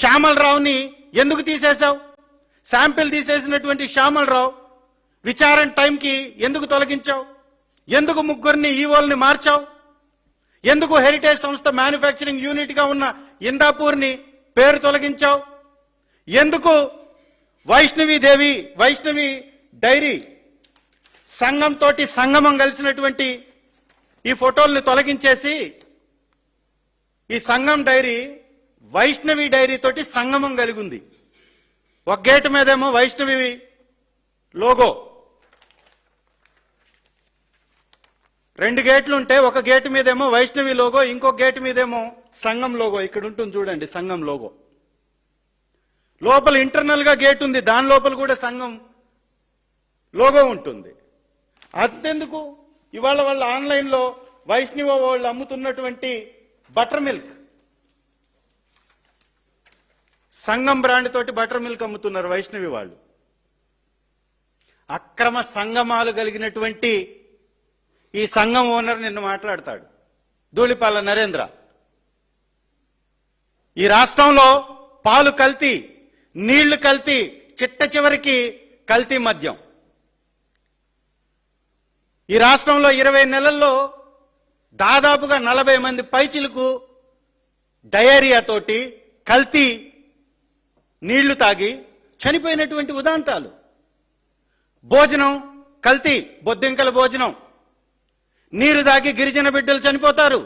శ్యామలరావుని ఎందుకు తీసేశావు? శాంపిల్ తీసేసినటువంటి శ్యామలరావు విచారణ టైంకి ఎందుకు తొలగించావు? ఎందుకు ముగ్గురిని ఈవోల్ని మార్చావు? ఎందుకు హెరిటేజ్ సంస్థ మ్యానుఫ్యాక్చరింగ్ యూనిట్ గా ఉన్న ఇందాపూర్ని పేరు తొలగించావు? ఎందుకు వైష్ణవి డైరీ సంఘం తోటి సంగమం కలిసినటువంటి ఈ ఫోటోల్ని తొలగించేసి ఈ సంఘం డైరీ వైష్ణవి డైరీ తోటి సంగమం కలిగి ఉంది. ఒక గేటు మీదేమో వైష్ణవి లోగో, 2 గేట్లు ఉంటే ఒక గేటు మీదేమో వైష్ణవి లోగో, ఇంకో గేటు మీదేమో సంఘం లోగో. ఇక్కడ ఉంటుంది చూడండి సంఘం లోగో. లోపల ఇంటర్నల్ గా గేట్ ఉంది, దాని లోపల కూడా సంఘం లోగో ఉంటుంది. అంతెందుకు ఇవాళ వాళ్ళు ఆన్లైన్ లో వైష్ణవ వాళ్ళు అమ్ముతున్నటువంటి బటర్ మిల్క్, సంఘం బ్రాండ్ తోటి బటర్ మిల్క్ అమ్ముతున్నారు వైష్ణవి వాళ్ళు. అక్రమ సంగమాలు కలిగినటువంటి ఈ సంఘం ఓనర్ నిన్ను మాట్లాడతాడు, ధూళిపాల నరేంద్ర. ఈ రాష్ట్రంలో పాలు కల్తీ, నీళ్లు కల్తీ, చిట్ట చివరికి కల్తీ మద్యం. ఈ రాష్ట్రంలో 20 నెలల్లో దాదాపుగా 40 మంది పైచిలకు డయేరియాతోటి కల్తీ నీళ్లు తాగి చనిపోయినటువంటి ఉదాంతాలు. భోజనం కల్తీ, బొద్దింకల భోజనం, నీరు దాగి గిరిజన బిడ్డలు చనిపోతారు.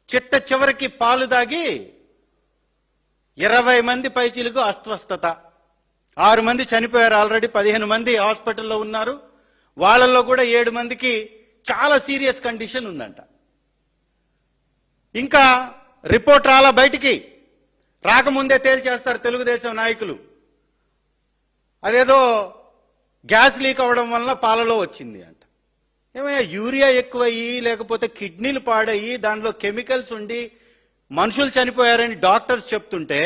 చిట్ట చివరికి పాలు దాగి 20 మంది పైచిలకు అస్వస్థత. 6 మంది చనిపోయారు ఆల్రెడీ, 15 మంది హాస్పిటల్లో ఉన్నారు. వాళ్ళల్లో కూడా 7 మందికి చాలా సీరియస్ కండిషన్ ఉందంట. ఇంకా రిపోర్ట్ రాలా బయటికి, రాకముందే తేల్చేస్తారు తెలుగుదేశం నాయకులు. అదేదో గ్యాస్ లీక్ అవడం వల్ల పాలలో వచ్చింది అంట. ఏమయ్యా, యూరియా ఎక్కువయ్యి లేకపోతే కిడ్నీలు పాడయ్యి దానిలో కెమికల్స్ ఉండి మనుషులు చనిపోయారని డాక్టర్స్ చెప్తుంటే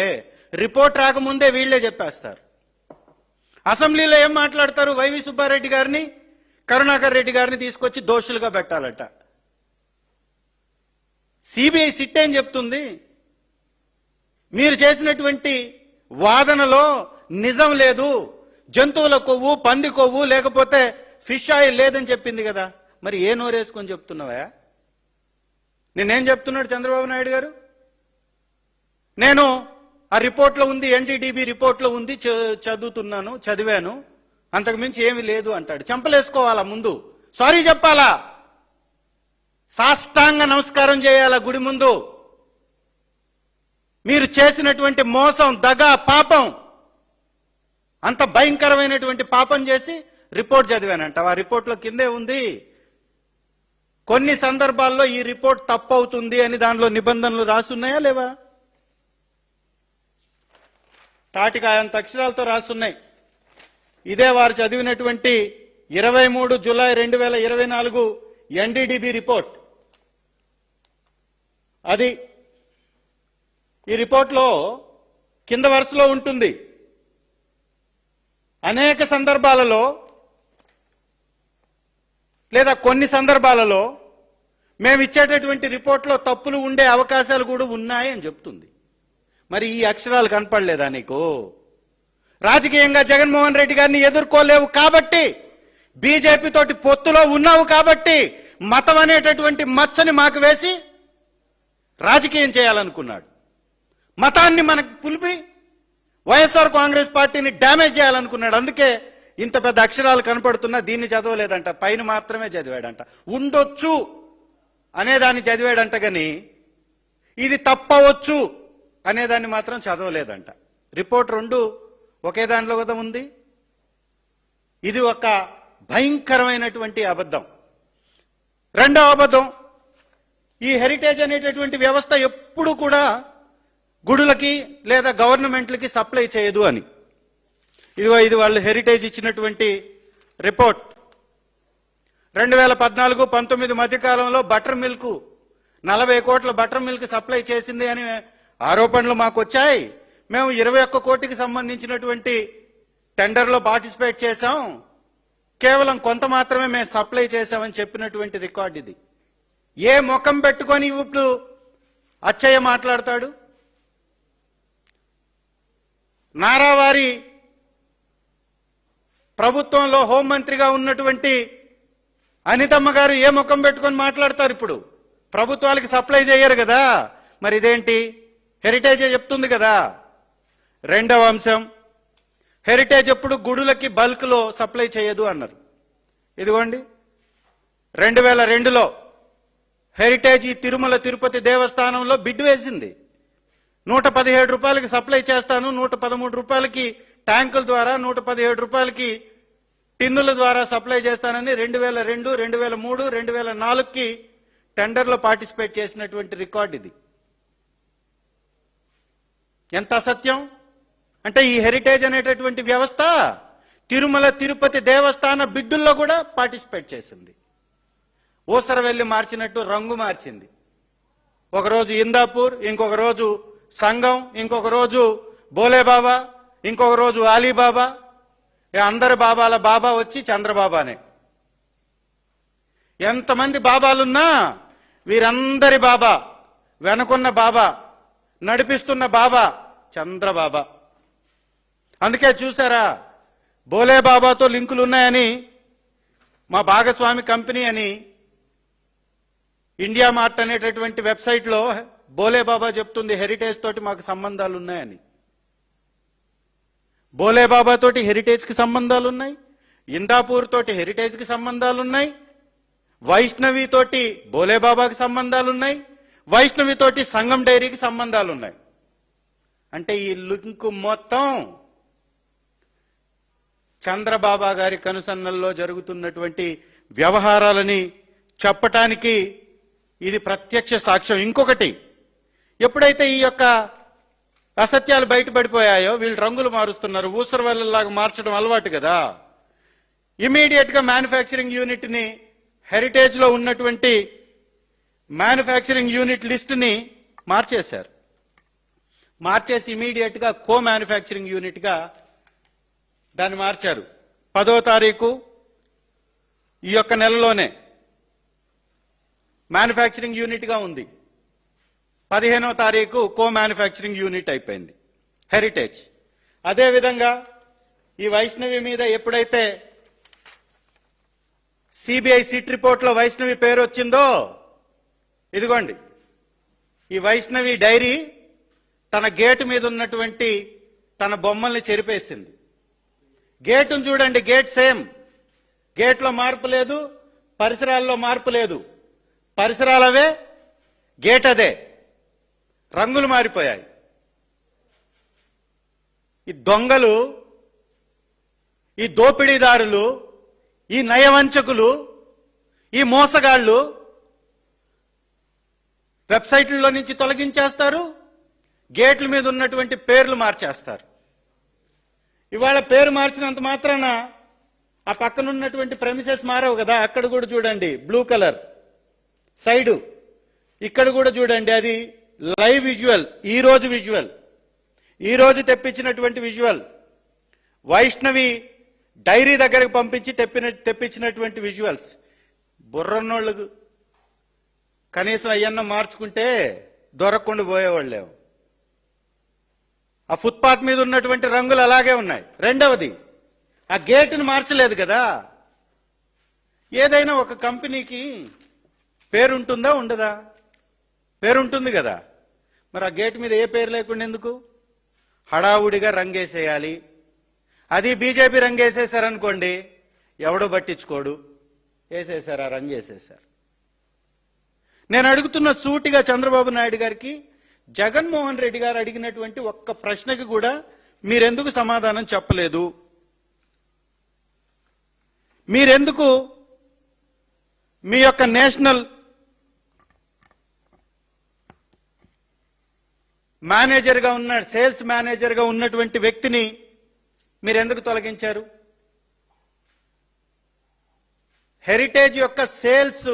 రిపోర్ట్ రాకముందే వీళ్లే చెప్పేస్తారు. అసెంబ్లీలో ఏం మాట్లాడతారు? వైవి సుబ్బారెడ్డి గారిని, కరుణాకర్ రెడ్డి గారిని తీసుకొచ్చి దోషులుగా పెట్టాలట. సిబిఐ సిట్ ఏం చెప్తుంది? మీరు చేసినటువంటి వాదనలో నిజం లేదు, జంతువుల కొవ్వు, పంది కొవ్వు లేకపోతే ఫిష్ ఆయిల్ లేదని చెప్పింది కదా. మరి ఏ నోరేసుకొని చెప్తున్నావా? నేనేం చెప్తున్నాడు చంద్రబాబు నాయుడు గారు? నేను ఆ రిపోర్ట్లో ఉంది, ఎన్డీడీబీ రిపోర్ట్లో ఉంది, చదువుతున్నాను, చదివాను, అంతకుమించి ఏమీ లేదు అంటాడు. చంపలేసుకోవాలా? ముందు సారీ చెప్పాలా? సాష్టాంగ నమస్కారం చేయాలా గుడి ముందు? మీరు చేసినటువంటి మోసం, దగ, పాపం, అంత భయంకరమైనటువంటి పాపం చేసి రిపోర్ట్ చదివానంట. ఆ రిపోర్ట్లో కిందే ఉంది, కొన్ని సందర్భాల్లో ఈ రిపోర్ట్ తప్పు అవుతుంది అని దానిలో నిబంధనలు రాసున్నాయా లేవా? తాటికాయంత అక్షరాలతో రాసున్నాయి. ఇదే వారు చదివినటువంటి 23 జూలై 2024 ఎన్డీడీబీ రిపోర్ట్. అది ఈ రిపోర్ట్లో కింద వరుసలో ఉంటుంది. అనేక సందర్భాలలో లేదా కొన్ని సందర్భాలలో మేము ఇచ్చేటటువంటి రిపోర్ట్లో తప్పులు ఉండే అవకాశాలు కూడా ఉన్నాయి అని చెప్తుంది. మరి ఈ అక్షరాలు కనపడలేదా నీకు? రాజకీయంగా జగన్మోహన్ రెడ్డి గారిని ఎదుర్కోలేవు కాబట్టి, బీజేపీ తోటి పొత్తులో ఉన్నావు కాబట్టి మతం అనేటటువంటి మచ్చని మాకు వేసి రాజకీయం చేయాలనుకున్నాడు. మతాన్ని మనకు పులిపి వైఎస్ఆర్ కాంగ్రెస్ పార్టీని డ్యామేజ్ చేయాలనుకున్నాడు. అందుకే ఇంత పెద్ద అక్షరాలు కనపడుతున్నా దీన్ని చదవలేదంట, పైన మాత్రమే చదివాడంట. ఉండొచ్చు అనేదాన్ని చదివాడంట, కానీ ఇది తప్పవచ్చు అనేదాన్ని మాత్రం చదవలేదంట. రిపోర్ట్ 2 ఒకే దానిలో కదా ఉంది. ఇది ఒక భయంకరమైనటువంటి అబద్ధం. రెండవ అబద్ధం, ఈ హెరిటేజ్ అనేటటువంటి వ్యవస్థ ఎప్పుడు కూడా గుడులకి లేదా గవర్నమెంట్లకి సప్లై చేయదు అని. ఇదిగో ఇది వాళ్ళు హెరిటేజ్ ఇచ్చినటువంటి రిపోర్ట్. 2014-19 మధ్యకాలంలో బటర్ మిల్క్ 40 కోట్ల బటర్ మిల్క్ సప్లై చేసింది అని ఆరోపణలు మాకు వచ్చాయి. మేము 21 కోటికి సంబంధించినటువంటి టెండర్లో పార్టిసిపేట్ చేశాం, కేవలం కొంత మాత్రమే మేము సప్లై చేశామని చెప్పినటువంటి రికార్డు ఇది. ఏ ముఖం పెట్టుకొని ఇప్పుడు అచ్చయ్య మాట్లాడతాడు? నారావారి ప్రభుత్వంలో హోంమంత్రిగా ఉన్నటువంటి అనితమ్మ గారు ఏ ముఖం పెట్టుకొని మాట్లాడతారు? ఇప్పుడు ప్రభుత్వాలకి సప్లై చేయరు కదా, మరి ఇదేంటి? హెరిటేజే చెప్తుంది కదా. రెండవ అంశం, హెరిటేజ్ ఎప్పుడు గుడులకి బల్క్లో సప్లై చేయదు అన్నారు. ఇదిగోండి 2002లో హెరిటేజ్ ఈ తిరుమల తిరుపతి దేవస్థానంలో బిడ్ వేసింది. 117 రూపాయలకి సప్లై చేస్తాను, 113 రూపాయలకి ట్యాంకుల ద్వారా, 117 రూపాయలకి టిన్నుల ద్వారా సప్లై చేస్తానని 2002, 2003, 2004కి టెండర్లో పార్టిసిపేట్ చేసినటువంటి రికార్డు ఇది. ఎంత అసత్యం! అంటే ఈ హెరిటేజ్ అనేటటువంటి వ్యవస్థ తిరుమల తిరుపతి దేవస్థాన బిడ్డుల్లో కూడా పార్టిసిపేట్ చేసింది. ఊసర వెళ్లి మార్చినట్టు రంగు మార్చింది. ఒకరోజు ఇందాపూర్, ఇంకొక రోజు సంఘం, ఇంకొక రోజు బోలేబాబా, ఇంకొక రోజు అలీబాబా. అందరి బాబాల బాబా వచ్చి చంద్రబాబానే. ఎంతమంది బాబాలున్నా వీరందరి బాబా, వెనకున్న బాబా, నడిపిస్తున్న బాబా చంద్రబాబా. అందుకే చూసారా, బోలేబాబాతో లింకులు ఉన్నాయని మా భాగస్వామి కంపెనీ అని ఇండియా మార్ట్ అనేటటువంటి వెబ్సైట్లో బోలేబాబా చెప్తుంది హెరిటేజ్ తోటి మాకు సంబంధాలు ఉన్నాయని. బోలేబాబా తోటి హెరిటేజ్కి సంబంధాలు ఉన్నాయి, ఇందాపూర్ తోటి హెరిటేజ్కి సంబంధాలు ఉన్నాయి, వైష్ణవి తోటి బోలేబాబాకి సంబంధాలు ఉన్నాయి, వైష్ణవి తోటి సంగం డైరీకి సంబంధాలు ఉన్నాయి. అంటే ఈ లింకు మొత్తం చంద్రబాబా గారి కనుసన్నల్లో జరుగుతున్నటువంటి వ్యవహారాలని చెప్పటానికి ఇది ప్రత్యక్ష సాక్ష్యం. ఇంకొకటి, ఎప్పుడైతే ఈ యొక్క అసత్యాలు బయటపడిపోయాయో వీళ్ళు రంగులు మారుస్తున్నారు, ఊసరవెల్లలాగా మార్చడం అలవాటు కదా. ఇమీడియట్ గా మ్యానుఫ్యాక్చరింగ్ యూనిట్ ని, హెరిటేజ్ లో ఉన్నటువంటి మ్యానుఫ్యాక్చరింగ్ యూనిట్ లిస్ట్ ని మార్చేశారు. మార్చేసి ఇమీడియట్ గా కో మ్యానుఫ్యాక్చరింగ్ యూనిట్ గా దాన్ని మార్చారు. 10వ తారీఖు ఈ యొక్క నెలలోనే మ్యానుఫ్యాక్చరింగ్ యూనిట్ గా ఉంది. 15వ తారీఖు కో మ్యానుఫ్యాక్చరింగ్ యూనిట్ అయిపోయింది హెరిటేజ్. అదేవిధంగా ఈ వైష్ణవి మీద ఎప్పుడైతే సిబిఐ సిట్ రిపోర్ట్ లో వైష్ణవి పేరు వచ్చిందో, ఇదిగోండి ఈ వైష్ణవి డైరీ తన గేటు మీద ఉన్నటువంటి తన బొమ్మల్ని చెరిపేసింది. గేటును చూడండి, గేట్ సేమ్, గేట్లో మార్పు లేదు, పరిసరాల్లో మార్పు లేదు. పరిసరాలవే, గేట్ అదే, రంగులు మారిపోయాయి. ఈ దొంగలు, ఈ దోపిడీదారులు, ఈ నయవంచకులు, ఈ మోసగాళ్లు వెబ్సైట్లలో నుంచి తొలగించేస్తారు, గేట్ల మీద ఉన్నటువంటి పేర్లు మార్చేస్తారు. ఇవాళ పేరు మార్చినంత మాత్రాన ఆ పక్కన ఉన్నటువంటి ప్రెమిసెస్ మారవు కదా. అక్కడ కూడా చూడండి బ్లూ కలర్ సైడు, ఇక్కడ కూడా చూడండి అది లైవ్ విజువల్, ఈ రోజు విజువల్, ఈ రోజు తెప్పించినటువంటి విజువల్, వైష్ణవి డైరీ దగ్గరకు పంపించి తెప్పించినటువంటి విజువల్స్. బుర్రన్నోళ్ళకు కనీసం అయ్యన్న మార్చుకుంటే దొరకకుండా పోయేవాళ్ళేమో. ఆ ఫుట్పాత్ మీద ఉన్నటువంటి రంగులు అలాగే ఉన్నాయి. రెండవది, ఆ గేటును మార్చలేదు కదా. ఏదైనా ఒక కంపెనీకి పేరుంటుందా ఉండదా? పేరుంటుంది కదా. మరి ఆ గేటు మీద ఏ పేరు లేకుండా ఎందుకు? హడావుడిగా రంగేసేయాలి. అది బీజేపీ రంగేసేశారనుకోండి, ఎవడో పట్టించుకోడు, వేసేశారు, ఆ రంగు వేసేశారు. నేను అడుగుతున్న సూటిగా చంద్రబాబు నాయుడు గారికి, జగన్మోహన్ రెడ్డి గారు అడిగినటువంటి ఒక్క ప్రశ్నకి కూడా మీరెందుకు సమాధానం చెప్పలేదు? మీరెందుకు మీ యొక్క నేషనల్ మేనేజర్గా ఉన్న, సేల్స్ మేనేజర్గా ఉన్నటువంటి వ్యక్తిని మీరెందుకు తొలగించారు? హెరిటేజ్ యొక్క సేల్స్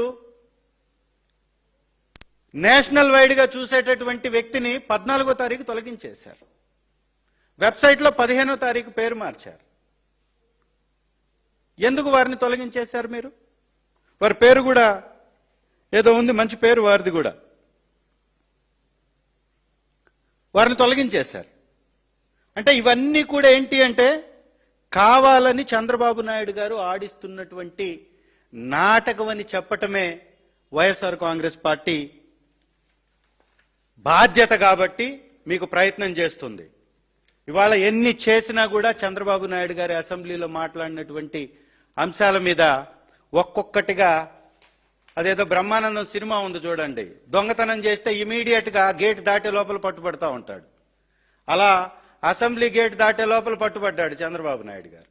నేషనల్ వైడ్ గా చూసేటటువంటి వ్యక్తిని 14వ తారీఖు తొలగించేశారు. వెబ్సైట్లో 15వ తారీఖు పేరు మార్చారు. ఎందుకు వారిని తొలగించేశారు మీరు? వారి పేరు కూడా ఏదో ఉంది, మంచి పేరు వారిది కూడా. వారిని తొలగించేశారు. అంటే ఇవన్నీ కూడా ఏంటి అంటే కావాలని చంద్రబాబు నాయుడు గారు ఆడిస్తున్నటువంటి నాటకం అని చెప్పటమే వైఎస్ఆర్ కాంగ్రెస్ పార్టీ బాధ్యత. కాబట్టి మీకు ప్రయత్నం చేస్తుంది. ఇవాళ ఎన్ని చేసినా కూడా చంద్రబాబు నాయుడు గారి అసెంబ్లీలో మాట్లాడినటువంటి అంశాల మీద ఒక్కొక్కటిగా అదేదో బ్రహ్మానందం సినిమా ఉంది చూడండి, దొంగతనం చేస్తే ఇమీడియట్ గా గేట్ దాటే లోపల పట్టుబడతా ఉంటాడు. అలా అసెంబ్లీ గేట్ దాటే లోపల పట్టుబడ్డాడు చంద్రబాబు నాయుడు గారు.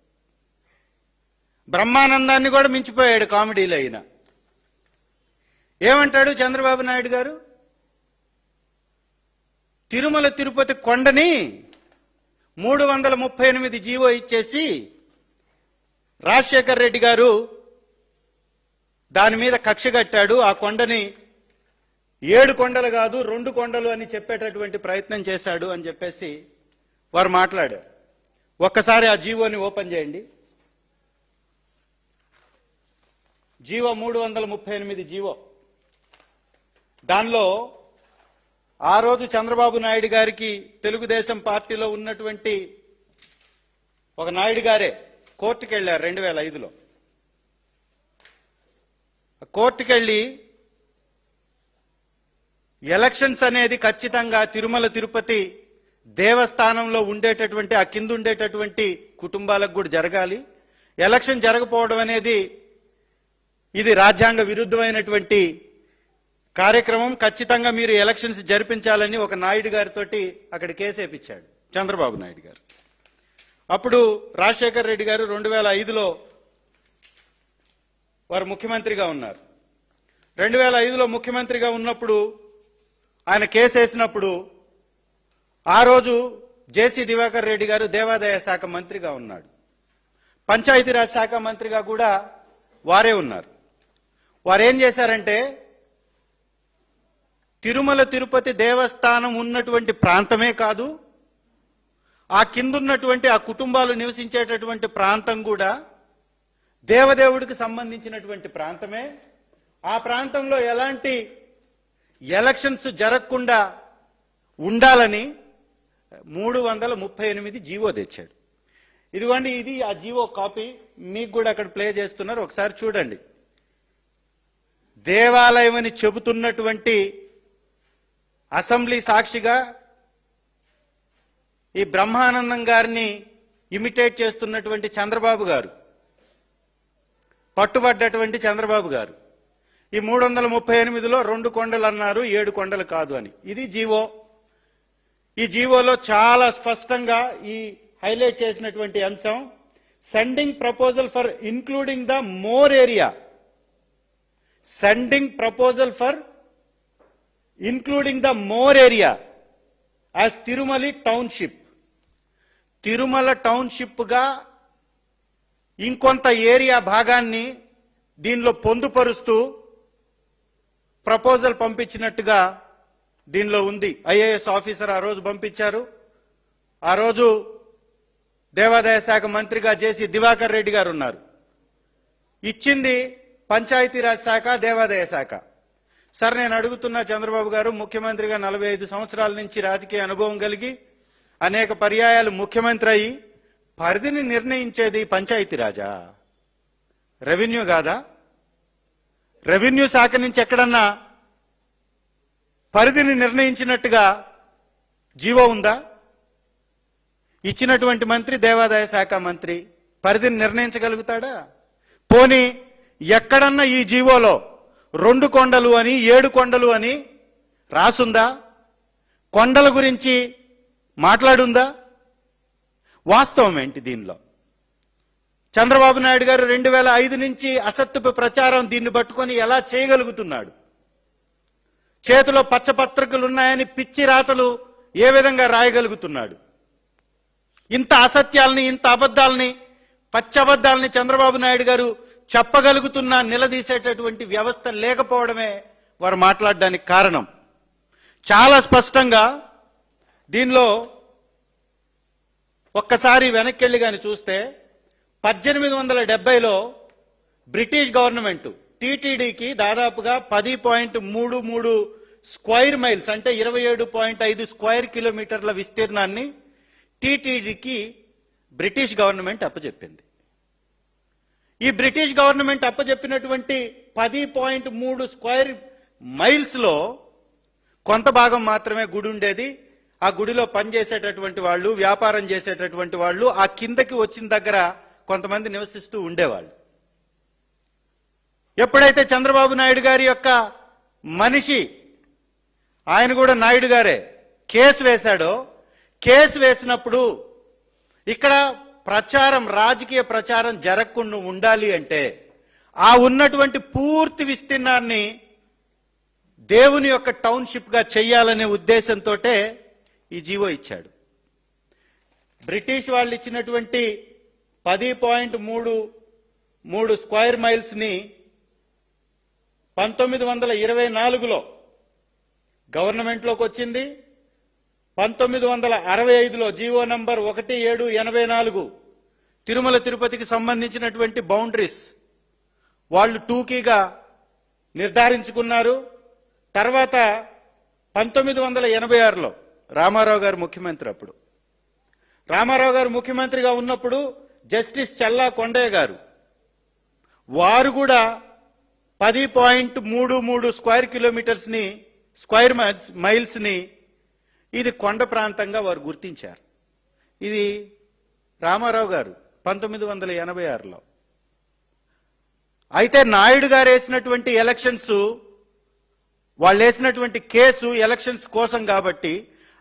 బ్రహ్మానందాన్ని కూడా మించిపోయాడు కామెడీలో. అయినా ఏమంటాడు చంద్రబాబు నాయుడు గారు? తిరుమల తిరుపతి కొండని 338 జీవో ఇచ్చేసి రాజశేఖర్ రెడ్డి గారు దాని మీద కక్ష కట్టాడు. ఆ కొండని 7 కొండలు కాదు 2 కొండలు అని చెప్పేటటువంటి ప్రయత్నం చేశాడు అని చెప్పేసి వారు మాట్లాడారు. ఒక్కసారి ఆ జీవోని ఓపెన్ చేయండి. GO 338 GO. దానిలో ఆ రోజు చంద్రబాబు నాయుడు గారికి తెలుగుదేశం పార్టీలో ఉన్నటువంటి ఒక నాయుడు గారే కోర్టుకు వెళ్లారు 2005లో. కోర్టుకెళ్లి ఎలక్షన్స్ అనేది ఖచ్చితంగా తిరుమల తిరుపతి దేవస్థానంలో ఉండేటటువంటి ఆ కింద ఉండేటటువంటి కుటుంబాలకు కూడా జరగాలి. ఎలక్షన్ జరగకపోవడం అనేది ఇది రాజ్యాంగ విరుద్ధమైనటువంటి కార్యక్రమం. ఖచ్చితంగా మీరు ఎలక్షన్స్ జరిపించాలని ఒక నాయుడు గారితో అక్కడ కేసేపించాడు చంద్రబాబు నాయుడు గారు. అప్పుడు రాజశేఖర్ రెడ్డి గారు 2005లో వారు ముఖ్యమంత్రిగా ఉన్నారు. 2005లో ముఖ్యమంత్రిగా ఉన్నప్పుడు ఆయన కేసేసినప్పుడు ఆ రోజు జేసీ దివాకర్ రెడ్డి గారు దేవాదాయ శాఖ మంత్రిగా ఉన్నాడు. పంచాయతీరాజ్ శాఖ మంత్రిగా కూడా వారే ఉన్నారు. వారేం చేశారంటే తిరుమల తిరుపతి దేవస్థానం ఉన్నటువంటి ప్రాంతమే కాదు, ఆ కిందున్నటువంటి ఆ కుటుంబాలు నివసించేటటువంటి ప్రాంతం కూడా దేవదేవుడికి సంబంధించినటువంటి ప్రాంతమే. ఆ ప్రాంతంలో ఎలాంటి ఎలక్షన్స్ జరగకుండా ఉండాలని 338 జీవో తెచ్చాడు. ఇదిగోండి, ఇది ఆ జీవో కాపీ. మీకు కూడా అక్కడ ప్లే చేస్తున్నారు, ఒకసారి చూడండి. దేవాలయం అని చెబుతున్నటువంటి అసెంబ్లీ సాక్షిగా ఈ బ్రహ్మానందం గారిని ఇమిటేట్ చేస్తున్నటువంటి చంద్రబాబు గారు, పట్టుబడ్డటువంటి చంద్రబాబు గారు ఈ 338లో 2 కొండలు అన్నారు, 7 కొండలు కాదు అని. ఇది జీవో. ఈ జీవోలో చాలా స్పష్టంగా ఈ హైలైట్ చేసినటువంటి అంశం, sending proposal for including the more area, sending proposal for including the more area as Tirumala township. Tirumala township గా ఇంకొంత ఏరియా భాగాన్ని దీనిలో పొందుపరుస్తూ ప్రపోజల్ పంపించినట్టుగా దీనిలో ఉంది. ఐఏఎస్ ఆఫీసర్ ఆ రోజు పంపించారు. ఆ రోజు దేవాదాయ శాఖ మంత్రిగా చేసి దివాకర్ రెడ్డి గారు ఉన్నారు. ఇచ్చింది పంచాయతీరాజ్ శాఖ, దేవాదాయ శాఖ. సార్, నేను అడుగుతున్నా చంద్రబాబు గారు, ముఖ్యమంత్రిగా 45 సంవత్సరాల నుంచి రాజకీయ అనుభవం కలిగి అనేక పర్యాయాలు ముఖ్యమంత్రి అయి పరిధిని నిర్ణయించేది పంచాయతీరాజా, రెవెన్యూ కాదా? రెవెన్యూ శాఖ నుంచి ఎక్కడన్నా పరిధిని నిర్ణయించినట్టుగా జీవో ఉందా? ఇచ్చినటువంటి మంత్రి దేవాదాయ శాఖ మంత్రి పరిధిని నిర్ణయించగలుగుతాడా? పోనీ ఎక్కడన్నా ఈ జీవోలో 2 కొండలు అని 7 కొండలు అని రాసుందా? కొండల గురించి మాట్లాడుందా? వాస్తవం ఏంటి దీనిలో? చంద్రబాబు నాయుడు గారు 2005 నుంచి అసత్యపు ప్రచారం దీన్ని పట్టుకొని ఎలా చేయగలుగుతున్నాడు? చేతిలో పచ్చపత్రికలు ఉన్నాయని పిచ్చి రాతలు ఏ విధంగా రాయగలుగుతున్నాడు? ఇంత అసత్యాలని, ఇంత అబద్ధాలని, పచ్చబద్ధాలని చంద్రబాబు నాయుడు గారు చెప్పగలుగుతున్నా నిలదీసేటటువంటి వ్యవస్థ లేకపోవడమే వారు మాట్లాడడానికి కారణం. చాలా స్పష్టంగా దీనిలో ఒక్కసారి వెనక్కెళ్ళి కానీ చూస్తే 1870లో బ్రిటిష్ గవర్నమెంట్ టీటీడీకి దాదాపుగా 10.33 స్క్వేర్ మైల్స్ అంటే 27.5 స్క్వేర్ కిలోమీటర్ల విస్తీర్ణాన్ని టీటీడీకి బ్రిటిష్ గవర్నమెంట్ అప్పచెప్పింది. ఈ బ్రిటిష్ గవర్నమెంట్ అప్పచెప్పినటువంటి 10.3 స్క్వేర్ మైల్స్లో కొంత భాగం మాత్రమే గుడి ఉండేది. ఆ గుడిలో పనిచేసేటటువంటి వాళ్ళు, వ్యాపారం చేసేటటువంటి వాళ్ళు ఆ కిందకి వచ్చిన దగ్గర కొంతమంది నివసిస్తూ ఉండేవాళ్ళు. ఎప్పుడైతే చంద్రబాబు నాయుడు గారి యొక్క మనిషి, ఆయన కూడా నాయుడు గారే, కేసు వేశాడో, కేసు వేసినప్పుడు ఇక్కడ ప్రచారం, రాజకీయ ప్రచారం జరగకుండా ఉండాలి అంటే ఆ ఉన్నటువంటి పూర్తి విస్తీర్ణాన్ని దేవుని యొక్క టౌన్షిప్ గా చెయ్యాలనే ఉద్దేశంతో ఈ జీవో ఇచ్చాడు. బ్రిటిష్ వాళ్ళు ఇచ్చినటువంటి 10.3 స్క్వేర్ మైల్స్ ని 1924లో గవర్నమెంట్లోకి వచ్చింది. 1965లో జీవో నంబర్ 1784 తిరుమల తిరుపతికి సంబంధించినటువంటి బౌండరీస్ వాళ్ళు టూకీగా నిర్ధారించుకున్నారు. తర్వాత 1986లో రామారావు గారు ముఖ్యమంత్రి, అప్పుడు రామారావు గారు ముఖ్యమంత్రిగా ఉన్నప్పుడు జస్టిస్ చల్లా కొండయ్య గారు వారు కూడా 10.33 స్క్వేర్ కిలోమీటర్స్ ని, స్క్వేర్ మైల్స్ ని ఇది కొండ ప్రాంతంగా వారు గుర్తించారు. ఇది రామారావు గారు 1986లో. అయితే నాయుడు గారు వేసినటువంటి ఎలక్షన్స్, వాళ్ళు వేసినటువంటి కేసు ఎలక్షన్స్ కోసం కాబట్టి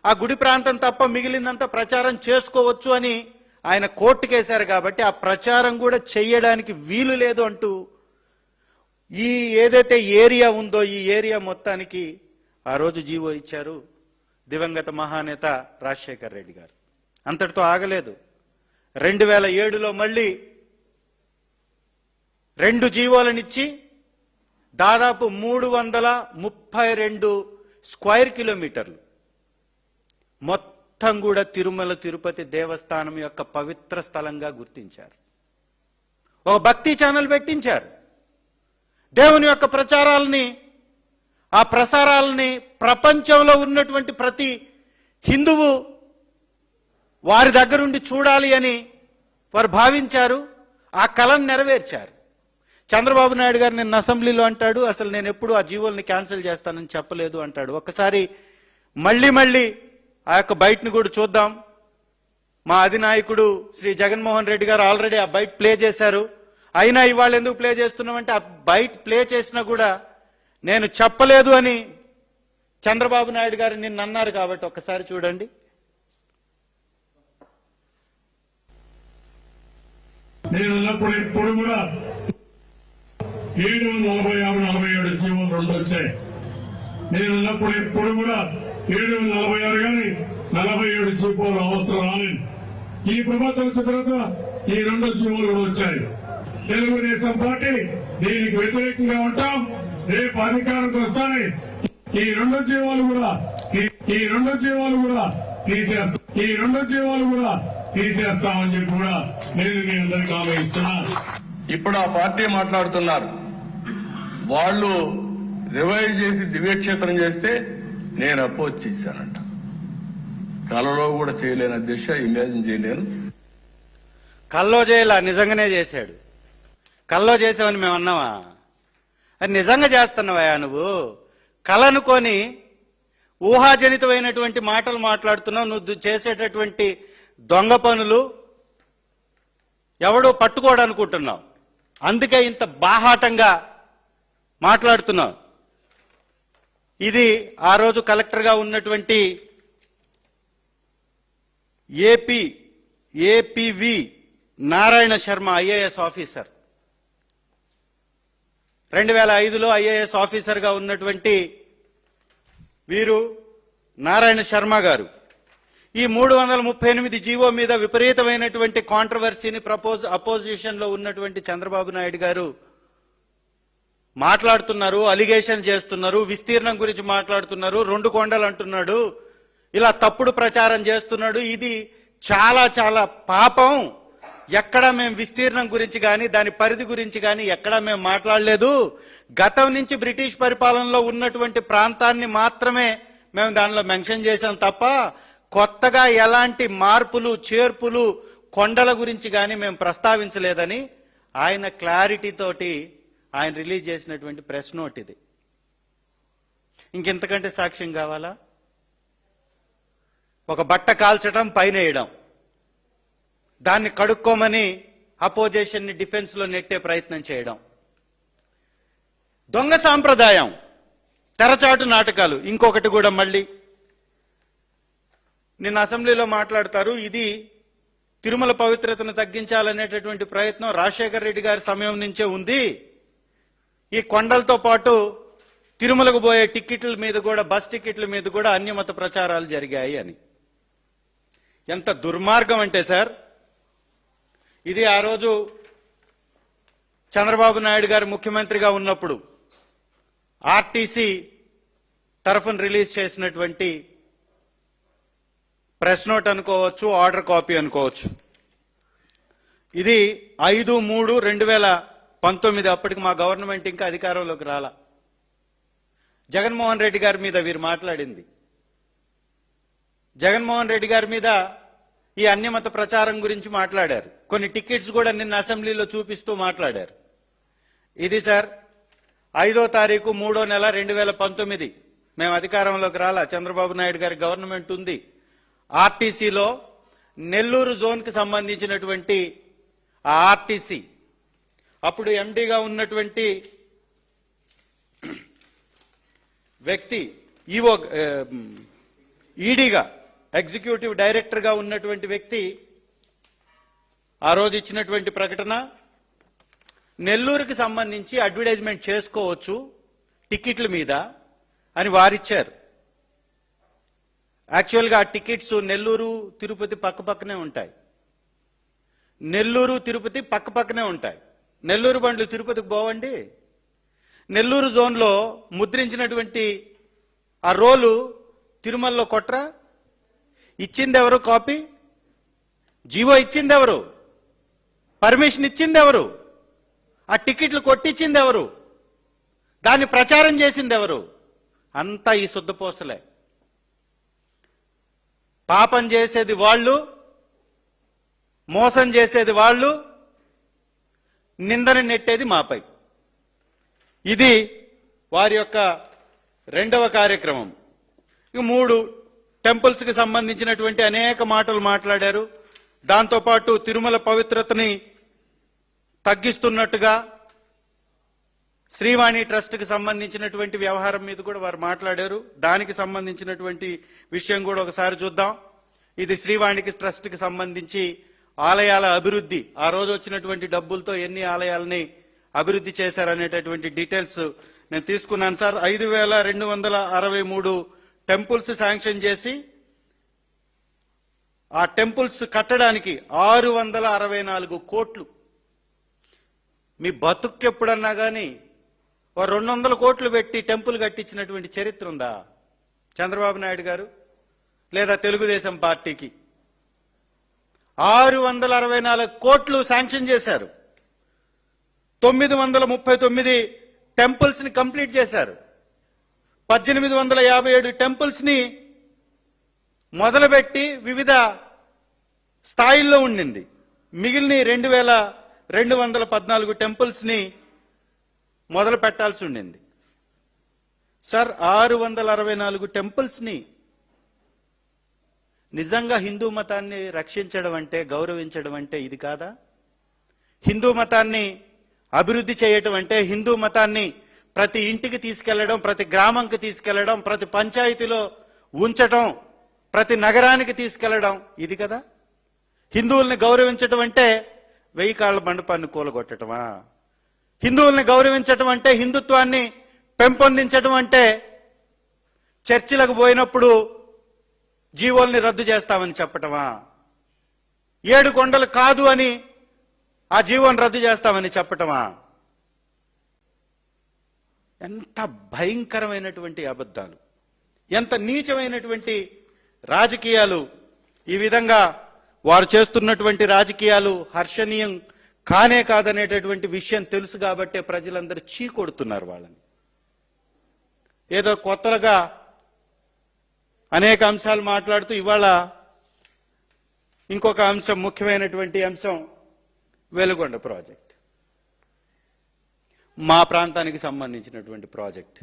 ఆ గుడి ప్రాంతం తప్ప మిగిలిందంతా ప్రచారం చేసుకోవచ్చు అని ఆయన కోర్టుకేశారు. కాబట్టి ఆ ప్రచారం కూడా చెయ్యడానికి వీలు లేదు అంటూ ఈ ఏదైతే ఏరియా ఉందో ఈ ఏరియా మొత్తానికి ఆ రోజు జీవో ఇచ్చారు దివంగత మహానేత రాజశేఖర్ రెడ్డి గారు. అంతటితో ఆగలేదు. 2007లో మళ్ళీ 2 జీవోలనిచ్చి దాదాపు 332 స్క్వేర్ కిలోమీటర్లు మొత్తం కూడా తిరుమల తిరుపతి దేవస్థానం యొక్క పవిత్ర స్థలంగా గుర్తించారు. ఒక భక్తి ఛానల్ పెట్టించారు. దేవుని యొక్క ప్రచారాలని, ఆ ప్రసారాలని ప్రపంచంలో ఉన్నటువంటి ప్రతి హిందువు వారి దగ్గరుండి చూడాలి అని వారు భావించారు. ఆ కలను నెరవేర్చారు. చంద్రబాబు నాయుడు గారు నిన్న అసెంబ్లీలో అంటాడు, అసలు నేను ఎప్పుడు ఆ జీవోల్ని క్యాన్సిల్ చేస్తానని చెప్పలేదు అంటాడు. ఒక్కసారి మళ్ళీ ఆ యొక్క బయటని కూడా చూద్దాం. మా అధినాయకుడు శ్రీ జగన్మోహన్ రెడ్డి గారు ఆల్రెడీ ఆ బయట ప్లే చేశారు. అయినా ఇవాళ ఎందుకు ప్లే చేస్తున్నామంటే ఆ బయట ప్లే చేసినా కూడా నేను చెప్పలేదు అని చంద్రబాబు నాయుడు గారు నిన్న అన్నారు. కాబట్టి ఒక్కసారి చూడండి. నేను ఉన్నప్పుడు ఇప్పుడు కూడా 746-47 జీవోలు 2 వచ్చాయి. నేను ఉన్నప్పుడు ఇప్పుడు కూడా 746 కానీ 47 జీవోలు అవసరం రాలేదు. ఈ ప్రభుత్వం వచ్చిన తర్వాత ఈ 2 జీవోలు కూడా వచ్చాయి. తెలుగుదేశం పార్టీ దీనికి వ్యతిరేకంగా ఉంటాం. రేపు అధికారంతో వస్తానే ఈ 2 జీవోలు కూడా తీసేస్తామని చెప్పి కూడా నేను మీ అందరికీ హామీ ఇస్తున్నాను. ఇప్పుడు ఆ పార్టీ మాట్లాడుతున్నారు, వాళ్ళు రివైజ్ చేసి దివ్యక్షేత్రం చేస్తే నేను అపోజ్ చేశానంట. కలలో కూడా చేయలేని అధ్యక్ష, ఇమాజిన్ చేయలేను. కల్లో చేయలా, నిజంగానే చేశాడు. కల్లో చేసావని మేము అన్నావా? అది నిజంగా చేస్తున్నావా నువ్వు? కలనుకొని ఊహాజనితమైనటువంటి మాటలు మాట్లాడుతున్నావు. నువ్వు చేసేటటువంటి దొంగ పనులు ఎవడో పట్టుకోడనుకుంటున్నావు. అందుకే ఇంత బాహాటంగా మాట్లాడుతున్నావు. ఇది ఆ రోజు కలెక్టర్గా ఉన్నటువంటి APV Narayana Sharma IAS officer, 2005లో ఐఏఎస్ ఆఫీసర్గా ఉన్నటువంటి వీరు నారాయణ శర్మ గారు ఈ 338 జీవో మీద విపరీతమైనటువంటి కాంట్రవర్సీని అపోజిషన్ లో ఉన్నటువంటి చంద్రబాబు నాయుడు గారు మాట్లాడుతున్నారు, అలిగేషన్ చేస్తున్నారు, విస్తీర్ణం గురించి మాట్లాడుతున్నారు, 2 కొండలు అంటున్నాడు, ఇలా తప్పుడు ప్రచారం చేస్తున్నాడు. ఇది చాలా చాలా పాపం. ఎక్కడా మేము విస్తీర్ణం గురించి కానీ దాని పరిధి గురించి కానీ ఎక్కడా మేము మాట్లాడలేదు. గతం నుంచి బ్రిటిష్ పరిపాలనలో ఉన్నటువంటి ప్రాంతాన్ని మాత్రమే మేము దానిలో మెన్షన్ చేశాం తప్ప కొత్తగా ఎలాంటి మార్పులు చేర్పులు కొండల గురించి కానీ మేము ప్రస్తావించలేదని ఆయన క్లారిటీ తోటి ఆయన రిలీజ్ చేసినటువంటి ప్రెస్ నోట్ ఇది. ఇంకెంతకంటే సాక్ష్యం కావాలా? ఒక బట్ట కాల్చడం, పైన వేయడం, దాన్ని కడుక్కోమని అపోజిషన్ ని డిఫెన్స్ లో నెట్టే ప్రయత్నం చేయడం, దొంగ సాంప్రదాయం, తెరచాటు నాటకాలు. ఇంకొకటి కూడా మళ్ళీ నిన్న అసెంబ్లీలో మాట్లాడతారు, ఇది తిరుమల పవిత్రతను తగ్గించాలనేటటువంటి ప్రయత్నం రాజశేఖర రెడ్డి గారి సమయం నుంచే ఉంది. ఈ కొండలతో పాటు తిరుమలకు పోయే టిక్కెట్ల మీద కూడా, బస్ టిక్కెట్ల మీద కూడా అన్యమత ప్రచారాలు జరిగాయి అని. ఎంత దుర్మార్గం అంటే సార్, ఇది ఆ రోజు చంద్రబాబు నాయుడు గారు ముఖ్యమంత్రిగా ఉన్నప్పుడు ఆర్టీసీ తరఫున రిలీజ్ చేసినటువంటి ప్రెస్ నోట్ అనుకోవచ్చు, ఆర్డర్ కాపీ అనుకోవచ్చు. ఇది 5/3/2019. అప్పటికి మా గవర్నమెంట్ ఇంకా అధికారంలోకి రాలా. జగన్మోహన్ రెడ్డి గారి మీద వీరు మాట్లాడింది. జగన్మోహన్ రెడ్డి గారి మీద ఈ అన్యమత ప్రచారం గురించి మాట్లాడారు. కొన్ని టికెట్స్ కూడా నిన్న అసెంబ్లీలో చూపిస్తూ మాట్లాడారు. ఇది సార్ 5వ తారీఖు 3వ నెల 2019. మేము అధికారంలోకి రాలా, చంద్రబాబు నాయుడు గారి గవర్నమెంట్ ఉంది. ఆర్టీసీలో నెల్లూరు జోన్ కి సంబంధించినటువంటి ఆ ఆర్టీసీ అప్పుడు ఎండీగా ఉన్నటువంటి వ్యక్తి, ఈడీగా ఎగ్జిక్యూటివ్ డైరెక్టర్ గా ఉన్నటువంటి వ్యక్తి ఆ రోజు ఇచ్చినటువంటి ప్రకటన, నెల్లూరుకి సంబంధించి అడ్వర్టైజ్మెంట్ చేసుకోవచ్చు టికెట్ల మీద అని వారిచ్చారు. యాక్చువల్గా ఆ టికెట్స్ నెల్లూరు తిరుపతి పక్కపక్కనే ఉంటాయి. నెల్లూరు తిరుపతి పక్కపక్కనే ఉంటాయి. నెల్లూరు బండ్లు తిరుపతికి పోవండి. నెల్లూరు జోన్లో ముద్రించినటువంటి ఆ రోలు తిరుమలలో కొట్రా. ఇచ్చింది ఎవరు? కాపీ. జీవో ఇచ్చింది ఎవరు? పర్మిషన్ ఇచ్చింది ఎవరు? ఆ టికెట్లు కొట్టించింది ఎవరు? దాన్ని ప్రచారం చేసింది ఎవరు? అంతా ఈ శుద్ధపోసలే. పాపం చేసేది వాళ్ళు, మోసం చేసేది వాళ్ళు, నిందన నెట్టేది మాపై. ఇది వారి యొక్క రెండవ కార్యక్రమం. 3 టెంపుల్స్ కి సంబంధించినటువంటి అనేక మాటలు మాట్లాడారు. దాంతోపాటు తిరుమల పవిత్రతని తగ్గిస్తున్నట్టుగా శ్రీవాణి ట్రస్ట్ కి సంబంధించినటువంటి వ్యవహారం మీద కూడా వారు మాట్లాడారు. దానికి సంబంధించినటువంటి విషయం కూడా ఒకసారి చూద్దాం. ఇది శ్రీవాణికి ట్రస్ట్ కి సంబంధించి ఆలయాల అభివృద్ధి, ఆ రోజు వచ్చినటువంటి డబ్బులతో ఎన్ని ఆలయాలని అభివృద్ధి చేశారనేటటువంటి డీటెయిల్స్ నేను తీసుకున్నాను సార్. 5,263 టెంపుల్స్ శాంక్షన్ చేసి ఆ టెంపుల్స్ కట్టడానికి 664 కోట్లు. మీ బతుక్కెప్పుడన్నా కానీ 200 కోట్లు పెట్టి టెంపుల్ కట్టించినటువంటి చరిత్ర ఉందా చంద్రబాబు నాయుడు గారు లేదా తెలుగుదేశం పార్టీకి? 664 కోట్లు శాంక్షన్ చేశారు. 939 టెంపుల్స్ ని కంప్లీట్ చేశారు. 1857 టెంపుల్స్ ని మొదలుపెట్టి వివిధ స్థాయిల్లో ఉండింది. మిగిలిన 2214 టెంపుల్స్ ని మొదలు పెట్టాల్సి ఉండింది. సార్ 664 టెంపుల్స్ ని నిజంగా హిందూ మతాన్ని రక్షించడం అంటే, గౌరవించడం అంటే ఇది కాదా? హిందూ మతాన్ని అభివృద్ధి చేయటం అంటే, హిందూ మతాన్ని ప్రతి ఇంటికి తీసుకెళ్లడం, ప్రతి గ్రామంకి తీసుకెళ్లడం, ప్రతి పంచాయతీలో ఉంచటం, ప్రతి నగరానికి తీసుకెళ్లడం ఇది కదా? హిందువుల్ని గౌరవించటం అంటే 1000 కాళ్ల మండపాన్ని కూలగొట్టటమా? హిందువుల్ని గౌరవించటం అంటే, హిందుత్వాన్ని పెంపొందించటం అంటే చర్చిలకు పోయినప్పుడు జీవోల్ని రద్దు చేస్తామని చెప్పటమా? 7 కొండలు కాదు అని ఆ జీవోని రద్దు చేస్తామని చెప్పటమా? ఎంత భయంకరమైనటువంటి అబద్ధాలు, ఎంత నీచమైనటువంటి రాజకీయాలు! ఈ విధంగా వారు చేస్తున్నటువంటి రాజకీయాలు హర్షణీయం కానే కాదనేటటువంటి విషయం తెలుసు కాబట్టే ప్రజలందరూ చీకొడుతున్నారు వాళ్ళని. ఏదో కొత్తగా అనేక అంశాలు మాట్లాడుతూ ఇవాళ ఇంకొక అంశం, ముఖ్యమైనటువంటి అంశం వెలుగొండ ప్రాజెక్ట్. మా ప్రాంతానికి సంబంధించినటువంటి ప్రాజెక్ట్.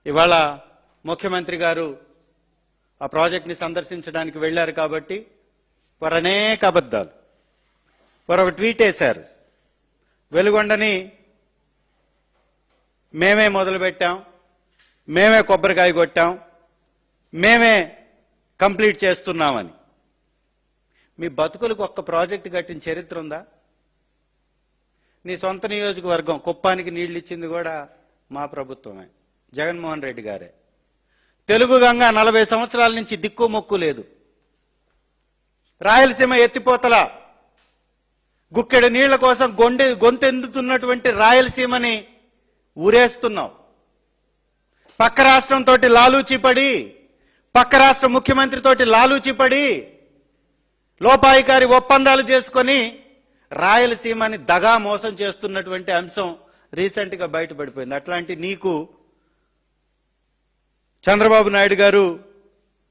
ఇవాళ ముఖ్యమంత్రి గారు ఆ ప్రాజెక్ట్ని సందర్శించడానికి వెళ్లారు కాబట్టి వారు అనేక అబద్ధాలు, వారు ఒక ట్వీట్ వేశారు. వెలుగొండని మేమే మొదలుపెట్టాం, మేమే కొబ్బరికాయ కొట్టాం, మేమే కంప్లీట్ చేస్తున్నామని. మీ బతుకులకు ఒక్క ప్రాజెక్టు కట్టిన చరిత్ర ఉందా? నీ సొంత నియోజకవర్గం కుప్పానికి నీళ్లు ఇచ్చింది కూడా మా ప్రభుత్వమే, జగన్మోహన్ రెడ్డి గారే. తెలుగు గంగ 40 సంవత్సరాల నుంచి దిక్కు మొక్కు లేదు. రాయలసీమ ఎత్తిపోతల గుక్కెడు నీళ్ల కోసం గొంతెందుతున్నటువంటి రాయలసీమని ఊరేస్తున్నావు. పక్క రాష్ట్రంతో లాలూచిపడి, పక్క రాష్ట్ర ముఖ్యమంత్రితోటి లాలూచిపడి లోపాయికారి ఒప్పందాలు చేసుకొని రాయలసీమని దగా మోసం చేస్తున్నటువంటి అంశం రీసెంట్ గా బయటపడిపోయింది. అట్లాంటి నీకు చంద్రబాబు నాయుడు గారు,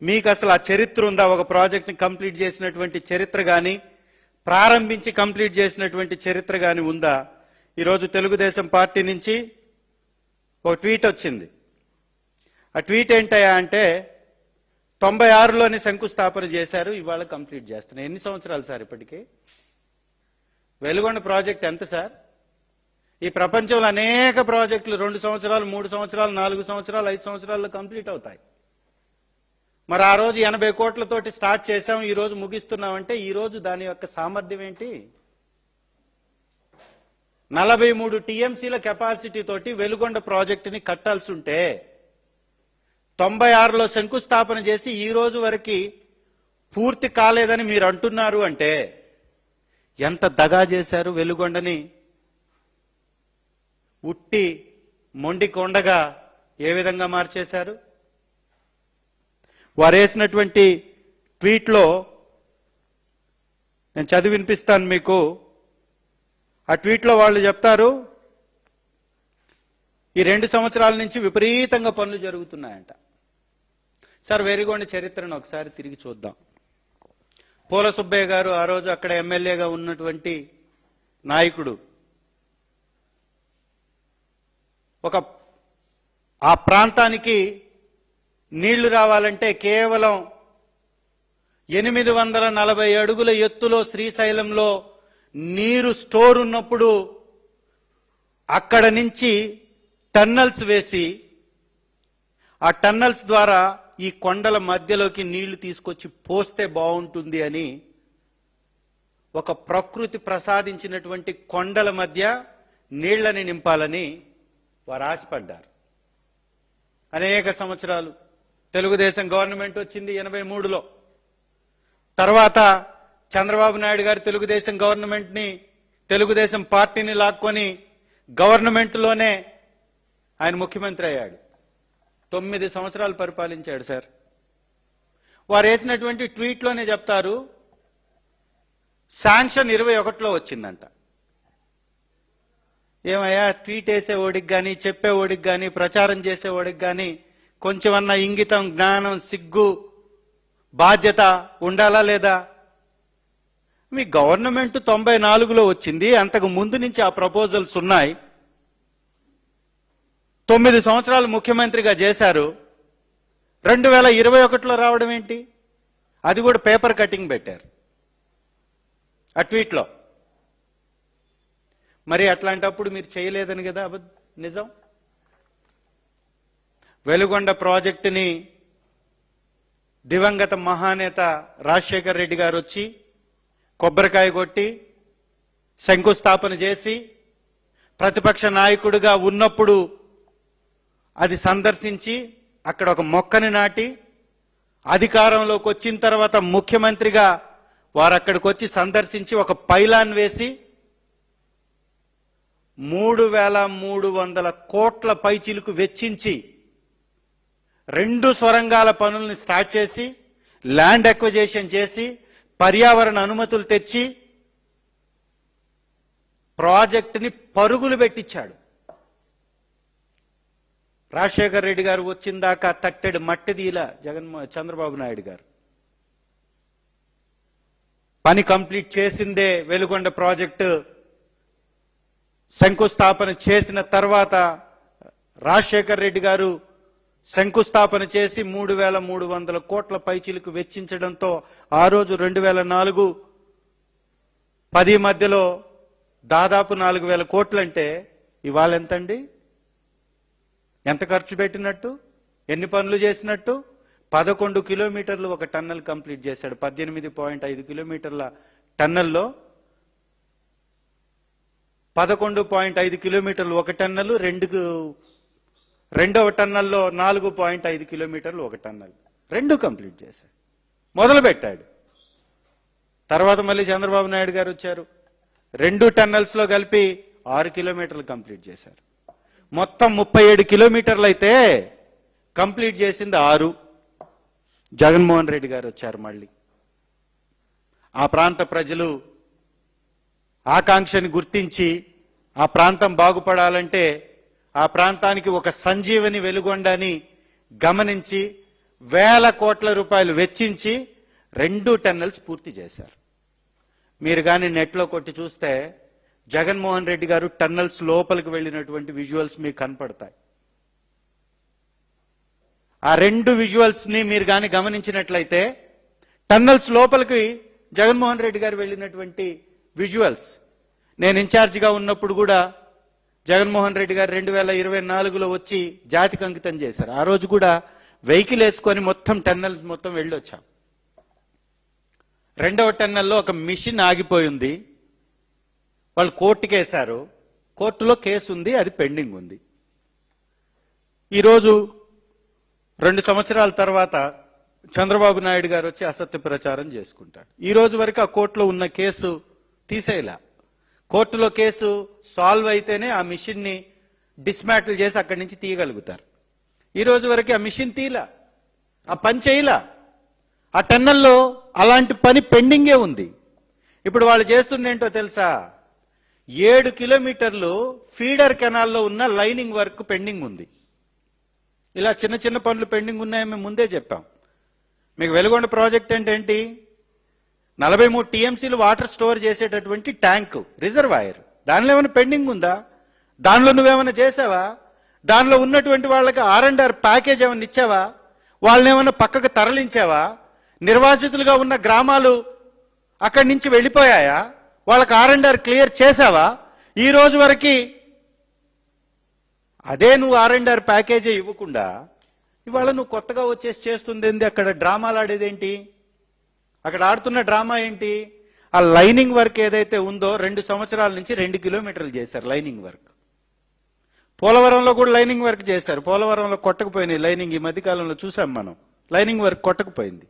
మీకు అసలు ఆ చరిత్ర ఉందా? ఒక ప్రాజెక్ట్ని కంప్లీట్ చేసినటువంటి చరిత్ర కానీ, ప్రారంభించి కంప్లీట్ చేసినటువంటి చరిత్ర కానీ ఉందా? ఈరోజు తెలుగుదేశం పార్టీ నుంచి ఒక ట్వీట్ వచ్చింది. ఆ ట్వీట్ ఏంటయ్యా అంటే 96లోని శంకుస్థాపన చేశారు, ఇవాళ కంప్లీట్ చేస్తున్నారు. ఎన్ని సంవత్సరాలు సార్ ఇప్పటికీ? వెలుగొండ ప్రాజెక్ట్ ఎంత సార్? ఈ ప్రపంచంలో అనేక ప్రాజెక్టులు 2 సంవత్సరాలు, 3 సంవత్సరాలు, 4 సంవత్సరాలు, 5 సంవత్సరాల్లో కంప్లీట్ అవుతాయి. మరి ఆ రోజు 80 కోట్లతోటి స్టార్ట్ చేశాం, ఈ రోజు ముగిస్తున్నామంటే ఈ రోజు దాని యొక్క సామర్థ్యం ఏంటి? 43 టీఎంసీల కెపాసిటీ తోటి వెలుగొండ ప్రాజెక్టుని కట్టాల్సి ఉంటే 96లో శంకుస్థాపన చేసి ఈ రోజు వరకు పూర్తి కాలేదని మీరు అంటున్నారు అంటే ఎంత దగా చేశారు వెలుగొండని? ఉట్టి మొండి కొండగా ఏ విధంగా మార్చేశారు? వారు వేసినటువంటి ట్వీట్లో నేను చదివి వినిపిస్తాను మీకు. ఆ ట్వీట్లో వాళ్ళు చెప్తారు, ఈ 2 సంవత్సరాల నుంచి విపరీతంగా పనులు జరుగుతున్నాయంట. సార్, వెలుగొండ చరిత్రను ఒకసారి తిరిగి చూద్దాం. పూల సుబ్బయ్య గారు ఆ రోజు అక్కడ ఎమ్మెల్యేగా ఉన్నటువంటి నాయకుడు. ఆ ప్రాంతానికి నీళ్లు రావాలంటే కేవలం 840 అడుగుల ఎత్తులో శ్రీశైలంలో నీరు స్టోర్ ఉన్నప్పుడు అక్కడ నుంచి టన్నల్స్ వేసి ఆ టన్నల్స్ ద్వారా ఈ కొండల మధ్యలోకి నీళ్లు తీసుకొచ్చి పోస్తే బాగుంటుంది అని ఒక ప్రకృతి ప్రసాదించినటువంటి కొండల మధ్య నీళ్లని నింపాలని వారు ఆశపడ్డారు. అనేక సంవత్సరాలు తెలుగుదేశం గవర్నమెంట్ వచ్చింది 83లో. తర్వాత చంద్రబాబు నాయుడు గారు తెలుగుదేశం పార్టీని లాక్కొని గవర్నమెంట్లోనే ఆయన ముఖ్యమంత్రి అయ్యాడు. 9 సంవత్సరాలు పరిపాలించాడు సార్. వారు వేసినటువంటి ట్వీట్లోనే చెప్తారు, శాంక్షన్ 21లో వచ్చిందంట. ఏమయ్యా, ట్వీట్ వేసేవాడికి కానీ, చెప్పేవాడికి కానీ, ప్రచారం చేసేవాడికి కానీ కొంచెమన్నా ఇంగితం, జ్ఞానం, సిగ్గు, బాధ్యత ఉండాలా లేదా? మీ గవర్నమెంట్ 94లో వచ్చింది, అంతకు ముందు నుంచి ఆ ప్రపోజల్స్ ఉన్నాయి. 9 సంవత్సరాలు ముఖ్యమంత్రిగా చేశారు. 2021లో రావడం ఏంటి? అది కూడా పేపర్ కటింగ్ పెట్టారు ఆ ట్వీట్లో. మరి అట్లాంటప్పుడు మీరు చేయలేదని కదా నిజం. వెలుగొండ ప్రాజెక్టుని దివంగత మహానేత రాజశేఖర్ రెడ్డి గారు వచ్చి కొబ్బరికాయ కొట్టి శంకుస్థాపన చేసి ప్రతిపక్ష నాయకుడిగా ఉన్నప్పుడు అది సందర్శించి అక్కడ ఒక మొక్కని నాటి, అధికారంలోకి వచ్చిన తర్వాత ముఖ్యమంత్రిగా వారు అక్కడికి వచ్చి సందర్శించి ఒక పైలాన్ వేసి 3300 కోట్ల పైచిలుకు వెచ్చించి 2 సొరంగాల పనుల్ని స్టార్ట్ చేసి, ల్యాండ్ అక్విజిషన్ చేసి, పర్యావరణ అనుమతులు తెచ్చి ప్రాజెక్టుని పరుగులు పెట్టించాడు. రాజశేఖర్ రెడ్డి గారు వచ్చిందాకా తట్టెడు మట్టిదీలా చంద్రబాబు నాయుడు గారు. పని కంప్లీట్ చేసిందే వెలుగొండ ప్రాజెక్టు శంకుస్థాపన చేసిన తర్వాత రాజశేఖర్ రెడ్డి గారు శంకుస్థాపన చేసి 3,300 కోట్ల పైచిలకు వెచ్చించడంతో ఆ రోజు 2004-10 మధ్యలో దాదాపు 4,000 కోట్లంటే ఇవాళ ఎంతండి? ఎంత ఖర్చు పెట్టినట్టు, ఎన్ని పనులు చేసినట్టు? 11 కిలోమీటర్లు ఒక టన్నల్ కంప్లీట్ చేశాడు. 18.5 కిలోమీటర్ల టన్నల్లో 11.5 కిలోమీటర్లు ఒక టన్నల్, రెండవ టన్నల్లో 4.5 కిలోమీటర్లు ఒక టన్నల్, 2 కంప్లీట్ చేశాడు. మొదలు పెట్టాడు. తర్వాత మళ్ళీ చంద్రబాబు నాయుడు గారు వచ్చారు, 2 టన్నల్స్ లో కలిపి 6 కిలోమీటర్లు కంప్లీట్ చేశారు. మొత్తం 37 కిలోమీటర్లు అయితే కంప్లీట్ చేసింది 6. జగన్మోహన్ రెడ్డి గారు వచ్చారు. మళ్ళీ ఆ ప్రాంత ప్రజలు ఆకాంక్షని గుర్తించి ఆ ప్రాంతం బాగుపడాలంటే ఆ ప్రాంతానికి ఒక సంజీవని వెలుగొండని గమనించి 1,000 కోట్ల రూపాయలు వెచ్చించి 2 టన్నల్స్ పూర్తి చేశారు. మీరు కానీ నెట్లో కొట్టి చూస్తే జగన్మోహన్ రెడ్డి గారు టన్నల్స్ లోపలికి వెళ్ళినటువంటి విజువల్స్ మీకు కనపడతాయి. ఆ 2 విజువల్స్ ని మీరు కానీ గమనించినట్లయితే టన్నల్స్ లోపలికి జగన్మోహన్ రెడ్డి గారు వెళ్ళినటువంటి విజువల్స్ నేను ఇన్ఛార్జిగా ఉన్నప్పుడు కూడా జగన్మోహన్ రెడ్డి గారు 2024లో వచ్చి జాతికి అంకితం చేశారు. ఆ రోజు కూడా వెహికల్ వేసుకొని మొత్తం టన్నల్స్ మొత్తం వెళ్ళొచ్చాం. 2వ టన్నల్లో ఒక మిషన్ ఆగిపోయింది, వాళ్ళు కోర్టుకేశారు, కోర్టులో కేసు ఉంది, అది పెండింగ్ ఉంది. ఈరోజు 2 సంవత్సరాల తర్వాత చంద్రబాబు నాయుడు గారు వచ్చి అసత్య ప్రచారం చేసుకుంటాడు. ఈ రోజు వరకు ఆ కోర్టులో ఉన్న కేసు తీసేలా, కోర్టులో కేసు సాల్వ్ అయితేనే ఆ మిషన్ ని డిస్మాటిల్ చేసి అక్కడి నుంచి తీయగలుగుతారు. ఈ రోజు వరకు ఆ మిషన్ తీలా, ఆ పని చేయలా, ఆ టన్నల్లో అలాంటి పని పెండింగే ఉంది. ఇప్పుడు వాళ్ళు చేస్తుంది ఏంటో తెలుసా? 7 కిలోమీటర్లు ఫీడర్ కెనాల్లో ఉన్న లైనింగ్ వర్క్ పెండింగ్ ఉంది. ఇలా చిన్న చిన్న పనులు పెండింగ్ ఉన్నాయని మేము ముందే చెప్పాం. మీకు వెలుగొండ ప్రాజెక్ట్ అంటే ఏంటి? 43 టీఎంసీలు వాటర్ స్టోర్ చేసేటటువంటి ట్యాంకు, రిజర్వాయర్. దానిలో ఏమైనా పెండింగ్ ఉందా? దానిలో నువ్వేమైనా చేసావా? దానిలో ఉన్నటువంటి వాళ్ళకి R&R ప్యాకేజ్ ఏమైనా ఇచ్చావా? వాళ్ళని ఏమైనా పక్కకు తరలించావా? నిర్వాసితులుగా ఉన్న గ్రామాలు అక్కడి నుంచి వెళ్ళిపోయాయా? వాళ్ళకి R&R క్లియర్ చేసావా? ఈ రోజు వరకు అదే నువ్వు R&R ప్యాకేజే ఇవ్వకుండా ఇవాళ నువ్వు కొత్తగా వచ్చేసి చేస్తుంది ఏంది? అక్కడ డ్రామాలు ఆడేదేంటి? అక్కడ ఆడుతున్న డ్రామా ఏంటి? ఆ లైనింగ్ వర్క్ ఏదైతే ఉందో 2 సంవత్సరాల నుంచి 2 కిలోమీటర్లు చేశారు లైనింగ్ వర్క్. పోలవరంలో కూడా లైనింగ్ వర్క్ చేశారు. పోలవరంలో కొట్టకపోయినాయి లైనింగ్. ఈ మధ్యకాలంలో చూసాం మనం, లైనింగ్ వర్క్ కొట్టకపోయింది.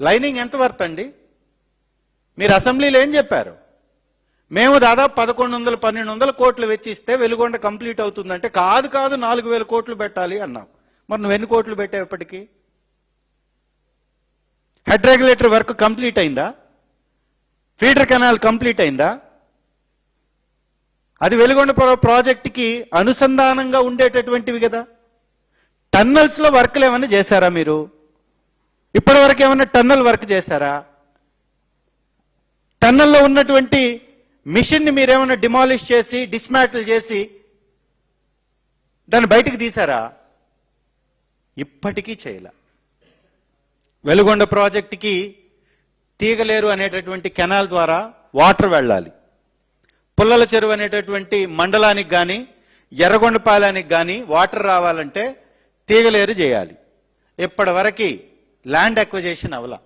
లైనింగ్ ఎంత వర్త్ అండి? మీరు అసెంబ్లీలో ఏం చెప్పారు? మేము దాదాపు 1,100-1,200 కోట్లు వెచ్చిస్తే వెలుగొండ కంప్లీట్ అవుతుందంటే కాదు 4,000 కోట్లు పెట్టాలి అన్నాం. మరి నువ్వు ఎన్ని కోట్లు పెట్టావు ఇప్పటికీ? హెడ్ రెగ్యులేటర్ వర్క్ కంప్లీట్ అయిందా? ఫీడర్ కెనాల్ కంప్లీట్ అయిందా? అది వెలుగొండ ప్రాజెక్టుకి అనుసంధానంగా ఉండేటటువంటివి కదా. టన్నల్స్ లో వర్క్లు ఏమైనా చేశారా మీరు? ఇప్పటి వరకు ఏమైనా టన్నల్ వర్క్ చేశారా? టన్నల్లో ఉన్నటువంటి మిషన్ ని మీరేమైనా డిమాలిష్ చేసి డిస్మాటిల్ చేసి దాన్ని బయటికి తీశారా? ఇప్పటికీ చేయలే. వెలుగొండ ప్రాజెక్టుకి తీగలేరు అనేటటువంటి కెనాల్ ద్వారా వాటర్ వెళ్ళాలి. పుల్లల చెరువు అనేటటువంటి మండలానికి కానీ ఎర్రగొండపాలెనికి కానీ వాటర్ రావాలంటే తీగలేరు చేయాలి. ఇప్పటి వరకు ల్యాండ్ అక్విజిషన్ అవలా.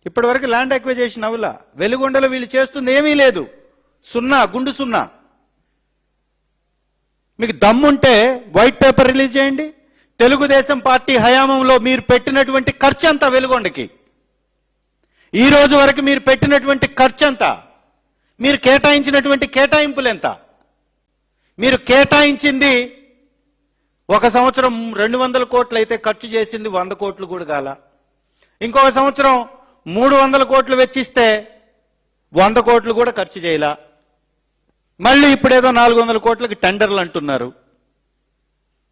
ఇప్పటి వరకు ల్యాండ్ అక్విజిషన్ అవలా. వెలుగొండలో వీళ్ళు చేస్తుంది ఏమీ లేదు. సున్నా, గుండు సున్నా. మీకు దమ్ముంటే వైట్ పేపర్ రిలీజ్ చేయండి. తెలుగుదేశం పార్టీ హయాంలో మీరు పెట్టినటువంటి ఖర్చు అంతా వెలుగొండకి, ఈ రోజు వరకు మీరు పెట్టినటువంటి ఖర్చు అంతా, మీరు కేటాయించినటువంటి కేటాయింపులు ఎంత? మీరు కేటాయించింది ఒక సంవత్సరం 200 కోట్లు అయితే ఖర్చు చేసింది 100 కోట్లు కూడా కాల. ఇంకొక సంవత్సరం 300 కోట్లు వెచ్చిస్తే 100 కోట్లు కూడా ఖర్చు చేయలా. మళ్ళీ ఇప్పుడేదో 400 కోట్లకి టెండర్లు అంటున్నారు.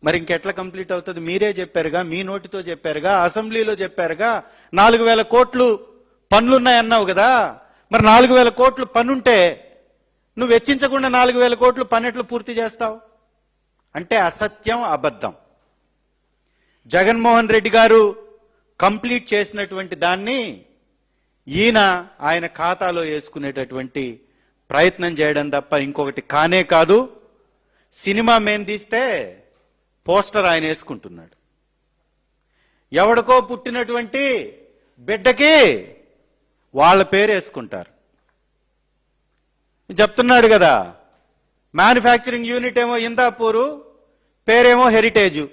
మరి ఇంకెట్లా కంప్లీట్ అవుతుంది? మీరే చెప్పారుగా, మీ నోటితో చెప్పారుగా, అసెంబ్లీలో చెప్పారుగా 4,000 కోట్లు పనులున్నాయన్నావు కదా. మరి 4,000 కోట్లు పనుంటే నువ్వు వెచ్చించకుండా 4,000 కోట్లు పని ఎట్లా పూర్తి చేస్తావు? అంటే అసత్యం, అబద్ధం. జగన్మోహన్ రెడ్డి గారు కంప్లీట్ చేసినటువంటి దాన్ని ఈయన ఆయన ఖాతాలో వేసుకునేటటువంటి ప్రయత్నం చేయడం తప్ప ఇంకొకటి కానే కాదు. సినిమా మేం తీస్తే పోస్టర్ ఆయన వేసుకుంటున్నాడు. ఎవడికో పుట్టినటువంటి బిడ్డకి వాళ్ళ పేరు వేసుకుంటారు. చెప్తున్నాడు కదా, మ్యానుఫ్యాక్చరింగ్ యూనిట్ ఏమో ఇందాపూరు, పేరేమో హెరిటేజ్.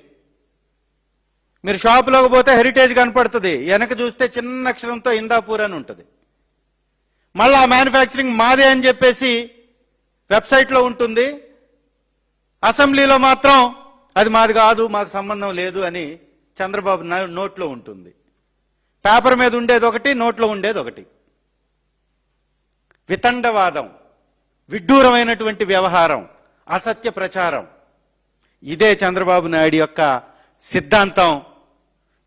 మీరు షాపులోకి పోతే హెరిటేజ్ కనపడుతుంది, వెనక చూస్తే చిన్న అక్షరంతో ఇందాపూర్ అని ఉంటుంది. మళ్ళా ఆ మ్యానుఫ్యాక్చరింగ్ మాదే అని చెప్పేసి వెబ్సైట్లో ఉంటుంది, అసెంబ్లీలో మాత్రం అది మాది కాదు, మాకు సంబంధం లేదు అని చంద్రబాబు నోట్లో ఉంటుంది. పేపర్ మీద ఉండేది ఒకటి, నోట్లో ఉండేది ఒకటి. వితండవాదం, విడ్డూరమైనటువంటి వ్యవహారం, అసత్య ప్రచారం, ఇదే చంద్రబాబు నాయుడు యొక్క సిద్ధాంతం.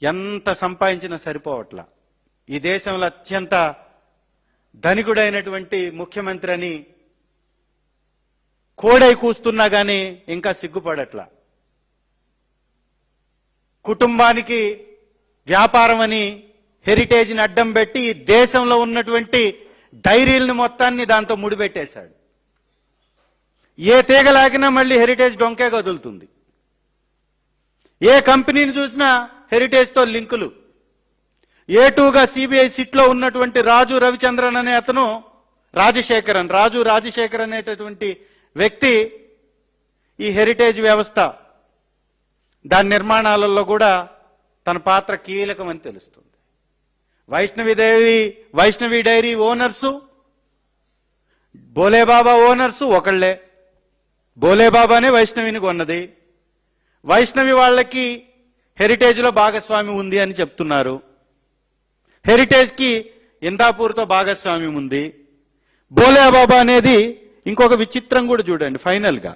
ఎంత సంపాదించినా సరిపోవట్లా. ఈ దేశంలో అత్యంత ధనికుడైనటువంటి ముఖ్యమంత్రి అని కోడై కూస్తున్నా గానీ ఇంకా సిగ్గుపడట్లా. కుటుంబానికి వ్యాపారం అని హెరిటేజ్ని అడ్డం పెట్టి ఈ దేశంలో ఉన్నటువంటి డైరీలను మొత్తాన్ని దాంతో ముడిపెట్టేశాడు. ఏ తీగలాగినా మళ్ళీ హెరిటేజ్ డొంకే కదులుతుంది. ఏ కంపెనీని చూసినా హెరిటేజ్తో లింకులు. A2గా సిబిఐ సిట్లో ఉన్నటువంటి రాజు రవిచంద్రన్ అనే అతను రాజు రాజశేఖర్ అనేటటువంటి వ్యక్తి ఈ హెరిటేజ్ వ్యవస్థ దాని నిర్మాణాలలో కూడా తన పాత్ర కీలకమని తెలుస్తుంది. Vaishnavi dairy owners, Bolebaba owners ఒకళ్లే. బోలేబాబానే వైష్ణవిని కొన్నది. వైష్ణవి వాళ్ళకి హెరిటేజ్లో భాగస్వామి ఉంది అని చెప్తున్నారు. హెరిటేజ్కి ఇందాపూర్తో భాగస్వామ్యం ఉంది. బోలేబాబా అనేది ఇంకొక విచిత్రం కూడా చూడండి. ఫైనల్గా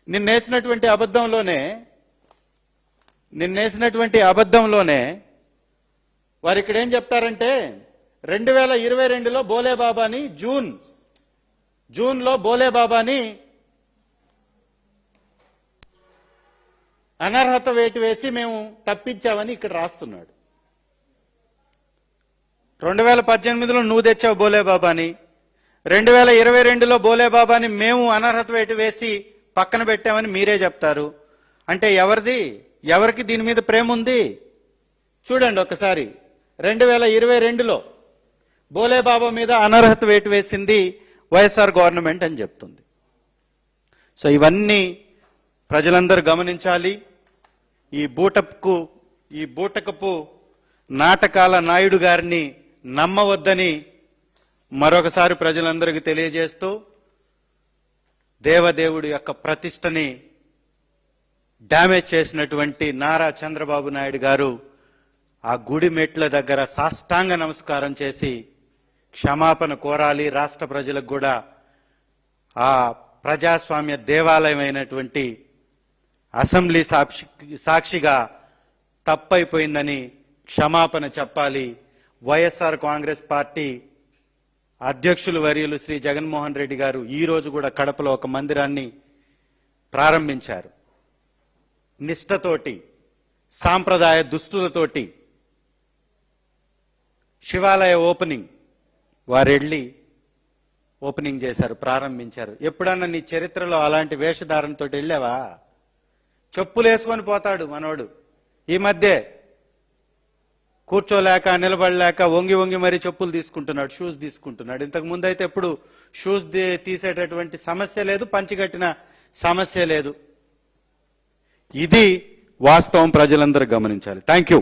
నిన్నేసినటువంటి అబద్ధంలోనే వారు ఇక్కడ ఏం చెప్తారంటే 2022లో బోలేబాబాని జూన్లో బోలేబాబాని అనర్హత వేటు వేసి మేము తప్పించామని ఇక్కడ రాస్తున్నాడు. 2018లో నువ్వు తెచ్చావు బోలేబాబాని, 2022లో బోలేబాబాని మేము అనర్హత వేటు వేసి పక్కన పెట్టామని మీరే చెప్తారు. అంటే ఎవరికి దీని మీద ప్రేమ ఉంది? చూడండి ఒకసారి. 2022లో బోలేబాబా మీద అనర్హత వేటు వేసింది వైఎస్ఆర్ గవర్నమెంట్ అని చెప్తుంది. సో ఇవన్నీ ప్రజలందరూ గమనించాలి. ఈ బూటకపు నాటకాల నాయుడు గారిని నమ్మవద్దని మరొకసారి ప్రజలందరికీ తెలియజేస్తూ, దేవదేవుడి యొక్క ప్రతిష్టని డ్యామేజ్ చేసినటువంటి నారా చంద్రబాబు నాయుడు గారు ఆ గుడి మెట్ల దగ్గర సాష్టాంగ నమస్కారం చేసి క్షమాపణ కోరాలి. రాష్ట్ర ప్రజలకు కూడా ఆ ప్రజాస్వామ్య దేవాలయమైనటువంటి అసెంబ్లీ సాక్షిగా తప్పైపోయిందని క్షమాపణ చెప్పాలి. వైఎస్ఆర్ కాంగ్రెస్ పార్టీ అధ్యక్షులు వర్యులు శ్రీ జగన్మోహన్ రెడ్డి గారు ఈ రోజు కూడా కడపలో ఒక మందిరాన్ని ప్రారంభించారు. నిష్ఠతోటి, సాంప్రదాయ దుస్తులతోటి శివాలయ ఓపెనింగ్ వారెళ్ళి ఓపెనింగ్ చేశారు, ప్రారంభించారు. ఎప్పుడన్నా నీ చరిత్రలో అలాంటి వేషధారణతో వెళ్ళావా? చెప్పులు వేసుకొని పోతాడు మనోడు. ఈ మధ్య కూర్చోలేక నిలబడలేక వంగి మరీ చెప్పులు తీసుకుంటున్నాడు, షూస్ తీసుకుంటున్నాడు. ఇంతకు ముందు అయితే ఎప్పుడు షూస్ తీసేటటువంటి సమస్య లేదు, పంచికట్టిన సమస్య లేదు. ఇది వాస్తవం, ప్రజలందరూ గమనించాలి. Thank you.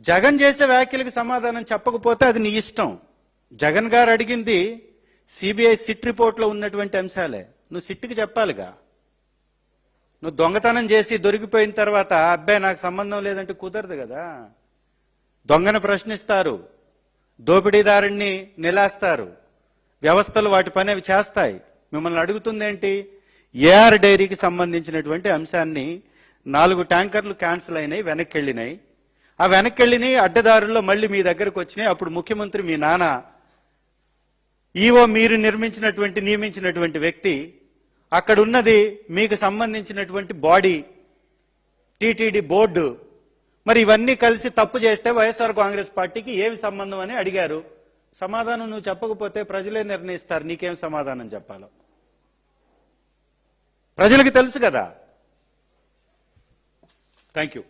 జగన్ చేసే వ్యాఖ్యలకు సమాధానం చెప్పకపోతే అది నీ ఇష్టం. జగన్ గారు అడిగింది సిబిఐ సిట్ రిపోర్ట్లో ఉన్నటువంటి అంశాలే. నువ్వు సిట్కి చెప్పాలిగా. నువ్వు దొంగతనం చేసి దొరికిపోయిన తర్వాత అబ్బాయి నాకు సంబంధం లేదంటే కుదరదు కదా. దొంగను ప్రశ్నిస్తారు, దోపిడీదారుణ్ణి నిలాస్తారు, వ్యవస్థలు వాటి పని అవి చేస్తాయి. మిమ్మల్ని అడుగుతుందేంటి? ఏఆర్ డైరీకి సంబంధించినటువంటి అంశాన్ని 4 ట్యాంకర్లు క్యాన్సిల్ అయినాయి, వెనక్కి వెళ్ళినాయి. ఆ వెనక్కి వెళ్ళినాయి అడ్డదారుల్లో మళ్ళీ మీ దగ్గరకు వచ్చినాయి. అప్పుడు ముఖ్యమంత్రి మీ నాన్న, ఈవో మీరు నియమించినటువంటి వ్యక్తి, అక్కడ ఉన్నది మీకు సంబంధించినటువంటి బాడీ టీటీడీ బోర్డు. మరి ఇవన్నీ కలిసి తప్పు చేస్తే వైఎస్ఆర్ కాంగ్రెస్ పార్టీకి ఏమి సంబంధం అని అడిగారు. సమాధానం నువ్వు చెప్పకపోతే ప్రజలే నిర్ణయిస్తారు నీకేం సమాధానం చెప్పాలో. ప్రజలకు తెలుసు కదా. Thank you.